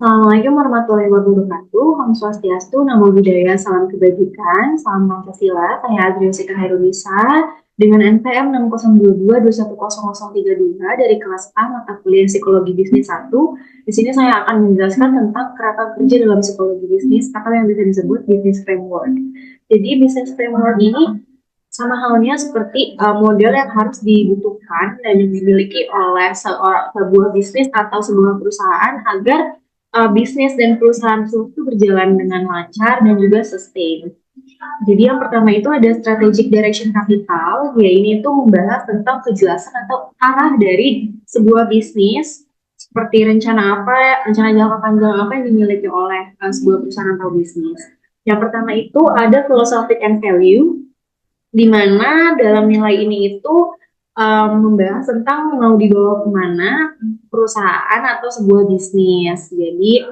Assalamualaikum warahmatullahi wabarakatuh. Om Swastiastu, Namo Buddhaya, Salam Kebajikan, Salam Pancasila. Saya Adriusika Hairunisa dengan NPM 602221032 dari kelas A mata kuliah Psikologi Bisnis 1. Di sini saya akan menjelaskan tentang kerangka kerja dalam psikologi bisnis atau yang bisa disebut business framework. Jadi business framework ini sama halnya seperti model yang harus dibutuhkan dan yang dimiliki oleh sebuah bisnis atau sebuah perusahaan agar bisnis dan perusahaan itu berjalan dengan lancar dan juga sustain. Jadi yang pertama itu ada strategic direction capital, ya ini itu membahas tentang kejelasan atau arah dari sebuah bisnis, seperti rencana apa, rencana jangka panjang apa yang dimiliki oleh sebuah perusahaan atau bisnis. Yang pertama itu ada philosophic and value, di mana dalam nilai ini itu membahas tentang mau dibawa kemana perusahaan atau sebuah bisnis. Jadi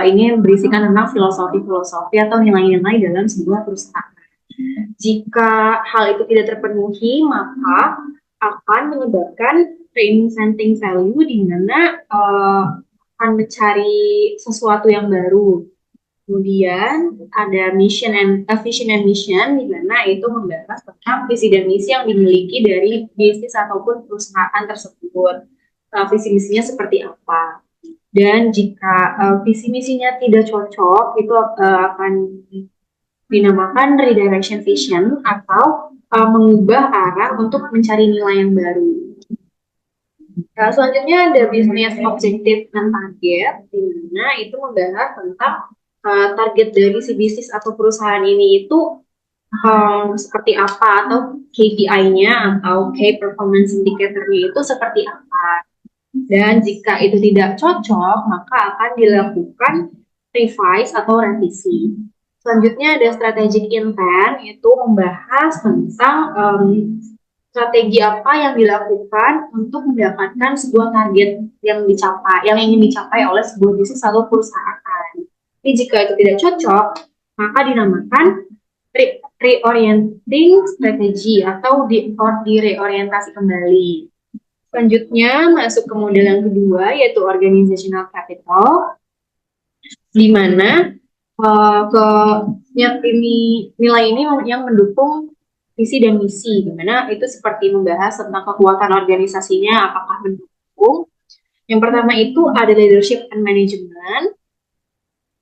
ini berisikan tentang filosofi-filosofi atau nilai-nilai dalam sebuah perusahaan. Jika hal itu tidak terpenuhi, maka akan menyebabkan reinventing value, di mana akan mencari sesuatu yang baru. Kemudian ada vision and mission, di mana itu membahas tentang visi dan misi yang dimiliki dari bisnis ataupun perusahaan tersebut. Visi misinya seperti apa? Dan jika visi misinya tidak cocok, itu akan dinamakan redirection vision atau mengubah arah untuk mencari nilai yang baru. Selanjutnya ada business objective dan target, di mana itu membahas tentang target dari si bisnis atau perusahaan ini itu seperti apa, atau KPI-nya atau Key Performance Indicator-nya itu seperti apa. Dan jika itu tidak cocok, maka akan dilakukan revise atau revisi. Selanjutnya ada strategic intent, itu membahas tentang strategi apa yang dilakukan untuk mendapatkan sebuah target yang ingin dicapai oleh sebuah bisnis atau perusahaan. Jadi jika itu tidak cocok, maka dinamakan reorienting strategi atau direorientasi kembali. Selanjutnya masuk ke model yang kedua, yaitu organizational capital, di mana nilai ini yang mendukung visi dan misi, di mana itu seperti membahas tentang kekuatan organisasinya apakah mendukung. Yang pertama itu ada leadership and management,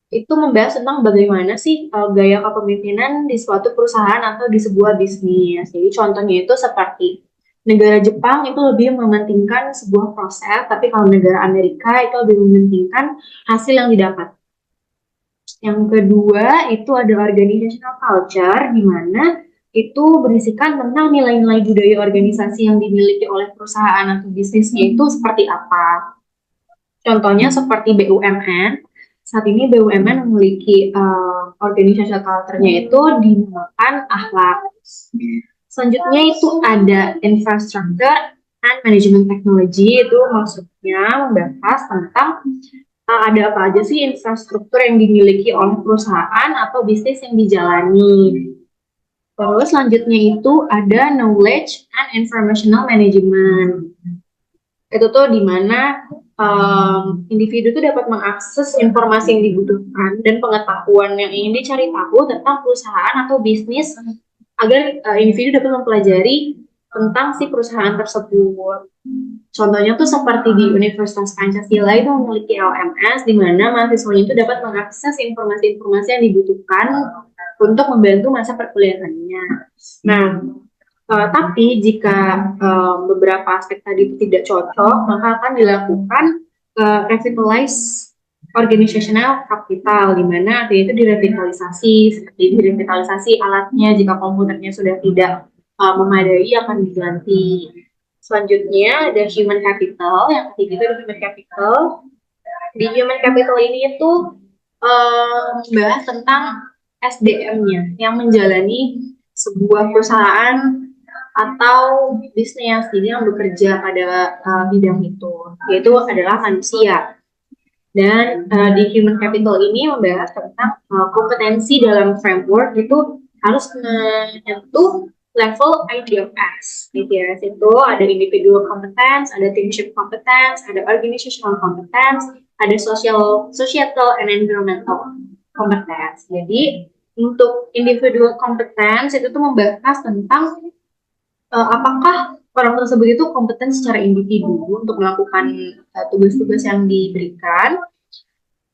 itu membahas tentang bagaimana sih gaya kepemimpinan di suatu perusahaan atau di sebuah bisnis. Jadi contohnya itu seperti negara Jepang itu lebih mementingkan sebuah proses, tapi kalau negara Amerika itu lebih mementingkan hasil yang didapat. Yang kedua itu ada organizational culture, di mana itu berisikan tentang nilai-nilai budaya organisasi yang dimiliki oleh perusahaan atau bisnisnya itu seperti apa. Contohnya seperti BUMN. Saat ini BUMN memiliki organizational culture-nya itu dinamakan akhlak. Selanjutnya itu ada infrastructure and management technology, itu maksudnya membahas tentang ada apa aja sih infrastruktur yang dimiliki oleh perusahaan atau bisnis yang dijalani. Terus selanjutnya itu ada knowledge and informational management. Itu tuh di mana individu itu dapat mengakses informasi yang dibutuhkan dan pengetahuan yang ingin dicari tahu tentang perusahaan atau bisnis agar individu dapat mempelajari tentang si perusahaan tersebut. Contohnya tuh seperti di Universitas Pancasila itu memiliki LMS, di mana mahasiswanya itu dapat mengakses informasi-informasi yang dibutuhkan untuk membantu masa perkuliahannya. Nah, tapi jika beberapa aspek tadi itu tidak cocok, maka akan dilakukan revitalize organizational capital, di mana artinya itu direvitalisasi, seperti direvitalisasi alatnya jika komputernya sudah tidak memadai akan diganti. Selanjutnya ada human capital, yang ketiga itu human capital. Di human capital ini itu bahas tentang SDM-nya yang menjalani sebuah perusahaan atau bisnis, jadi yang bekerja pada bidang itu, yaitu adalah manusia. Dan di human capital ini membahas tentang kompetensi dalam framework itu harus menyentuh level IDFS. IDFS itu ada individual competence, ada teamship competence, ada organizational competence, ada societal and environmental competence. Jadi untuk individual competence itu tuh membahas tentang apakah orang tersebut itu kompeten secara individu untuk melakukan tugas-tugas yang diberikan.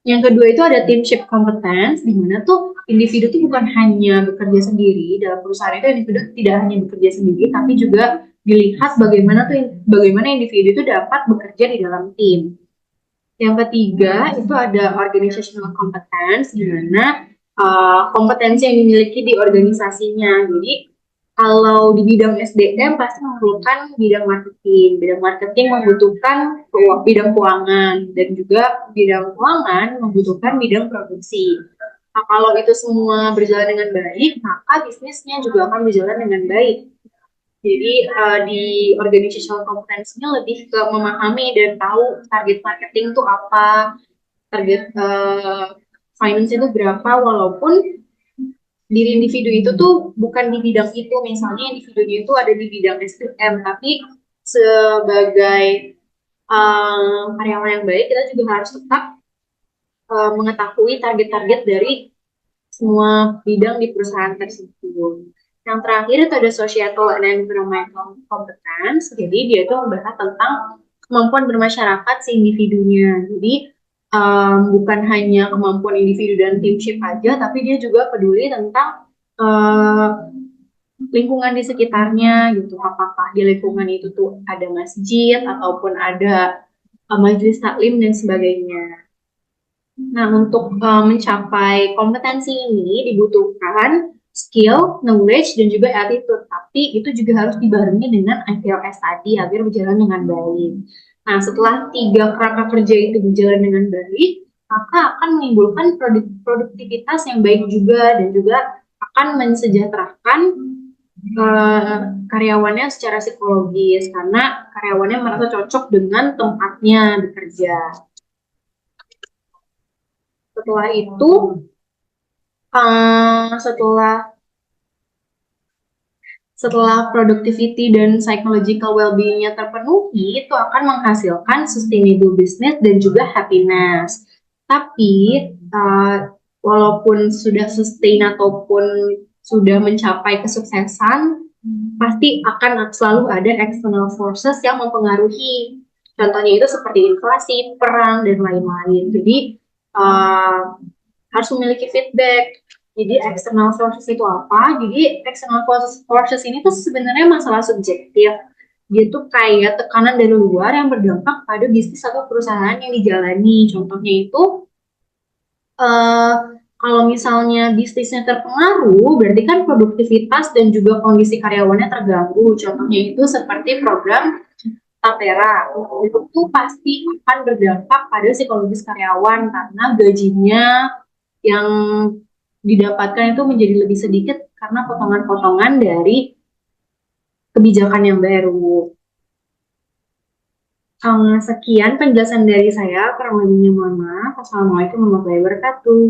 Yang kedua itu ada teamship competence, di mana tuh individu tuh bukan hanya bekerja sendiri dalam perusahaan itu, individu tidak hanya bekerja sendiri, tapi juga dilihat bagaimana individu itu dapat bekerja di dalam tim. Yang ketiga itu ada organizational competence, di mana kompetensi yang dimiliki di organisasinya. Jadi kalau di bidang SDM pasti memerlukan bidang marketing. Bidang marketing membutuhkan bidang keuangan, dan juga bidang keuangan membutuhkan bidang produksi. Nah, kalau itu semua berjalan dengan baik, maka bisnisnya juga akan berjalan dengan baik. Jadi di organizational competence-nya lebih ke memahami dan tahu target marketing itu apa, target finance itu berapa, walaupun diri individu itu tuh bukan di bidang itu, misalnya individunya itu ada di bidang SDM, tapi sebagai karyawan yang baik kita juga harus tetap mengetahui target-target dari semua bidang di perusahaan tersebut. Yang terakhir itu ada societal and environmental competence. Jadi dia itu membahas tentang kemampuan bermasyarakat si individunya. Jadi bukan hanya kemampuan individu dan teamship aja, tapi dia juga peduli tentang lingkungan di sekitarnya gitu. Apakah di lingkungan itu tuh ada masjid ataupun ada majelis taklim dan sebagainya. Nah, untuk mencapai kompetensi ini dibutuhkan skill, knowledge, dan juga attitude. Tapi itu juga harus dibarengi dengan IPLS tadi agar berjalan dengan baik. Nah, setelah 3 kerangka kerja itu berjalan dengan baik, maka akan menimbulkan produktivitas yang baik juga, dan juga akan mensejahterakan karyawannya secara psikologis, karena karyawannya merasa cocok dengan tempatnya bekerja. Setelah itu, setelah productivity dan psychological well-being-nya terpenuhi, itu akan menghasilkan sustainable business dan juga happiness. Tapi walaupun sudah sustain ataupun sudah mencapai kesuksesan, pasti akan selalu ada external forces yang mempengaruhi. Contohnya itu seperti inflasi, perang, dan lain-lain. Jadi harus memiliki feedback. Jadi external forces itu apa? Jadi external forces ini tuh sebenarnya masalah subjektif. Dia tuh kayak tekanan dari luar yang berdampak pada bisnis atau perusahaan yang dijalani. Contohnya itu kalau misalnya bisnisnya terpengaruh, berarti kan produktivitas dan juga kondisi karyawannya terganggu. Contohnya itu seperti program Tapera. Itu tuh pasti akan berdampak pada psikologis karyawan karena gajinya yang didapatkan itu menjadi lebih sedikit karena potongan-potongan dari kebijakan yang baru. Sekian penjelasan dari saya, kurang lebihnya mohon maaf. Assalamualaikum warahmatullahi wabarakatuh.